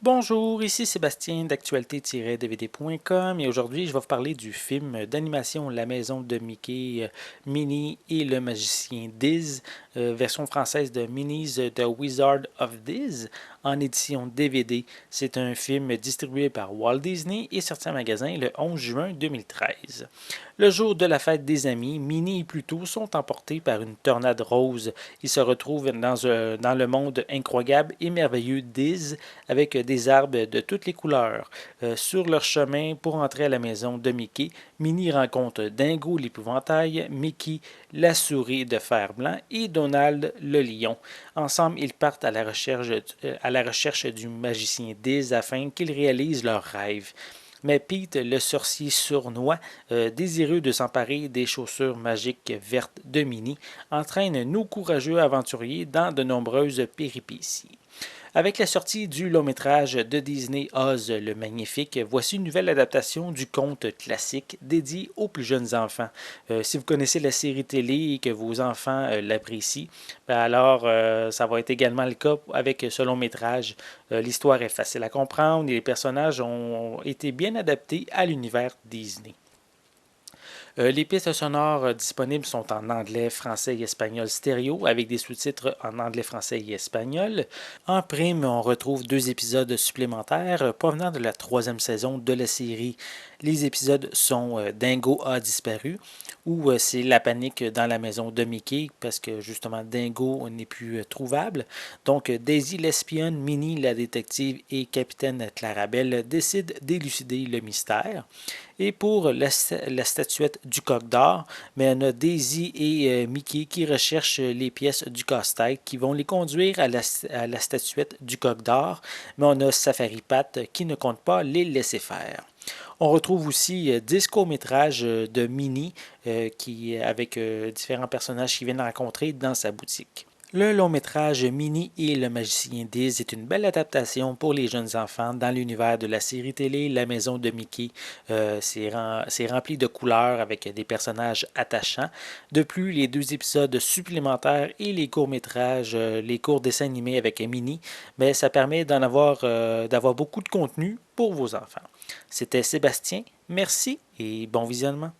Bonjour, ici Sébastien d'actualité-dvd.com et aujourd'hui je vais vous parler du film d'animation La Maison de Mickey, Minnie et le Magicien Diz, version française de Minnie's The Wizard of Diz en édition DVD. C'est un film distribué par Walt Disney et sorti en magasin le 11 juin 2013. Le jour de la fête des amis, Minnie et Pluto sont emportés par une tornade rose. Ils se retrouvent dans le monde incroyable et merveilleux d'Iz avec des arbres de toutes les couleurs. Sur leur chemin pour entrer à la maison de Mickey, Minnie rencontre Dingo l'épouvantail, Mickey la souris de fer blanc et Donald le lion. Ensemble, ils partent à la recherche du magicien Diz afin qu'ils réalisent leurs rêves. Mais Pete, le sorcier sournois, désireux de s'emparer des chaussures magiques vertes de Minnie, entraîne nos courageux aventuriers dans de nombreuses péripéties. Avec la sortie du long-métrage de Disney Oz le Magnifique, voici une nouvelle adaptation du conte classique dédié aux plus jeunes enfants. Si vous connaissez la série télé et que vos enfants l'apprécient, alors ça va être également le cas avec ce long-métrage. L'histoire est facile à comprendre et les personnages ont été bien adaptés à l'univers Disney. Les pistes sonores disponibles sont en anglais, français et espagnol stéréo avec des sous-titres en anglais, français et espagnol. En prime, on retrouve 2 épisodes supplémentaires provenant de la 3e saison de la série. Les épisodes sont Dingo a disparu ou c'est la panique dans la maison de Mickey parce que justement Dingo n'est plus trouvable. Donc Daisy l'espionne, Minnie la détective et Capitaine Clarabelle décident d'élucider le mystère. Et pour la statuette du coq d'or, mais on a Daisy et Mickey qui recherchent les pièces du casse-tête qui vont les conduire à la statuette du coq d'or, mais on a Safari Pat qui ne compte pas les laisser faire. On retrouve aussi 10 courts-métrages de Minnie avec différents personnages qui viennent rencontrer dans sa boutique. Le long-métrage Minnie et le magicien Diz est une belle adaptation pour les jeunes enfants dans l'univers de la série télé La Maison de Mickey. C'est rempli de couleurs avec des personnages attachants. De plus, les 2 épisodes supplémentaires et les courts-métrages, les courts dessins animés avec Minnie, mais ça permet d'avoir beaucoup de contenu pour vos enfants. C'était Sébastien, merci et bon visionnement.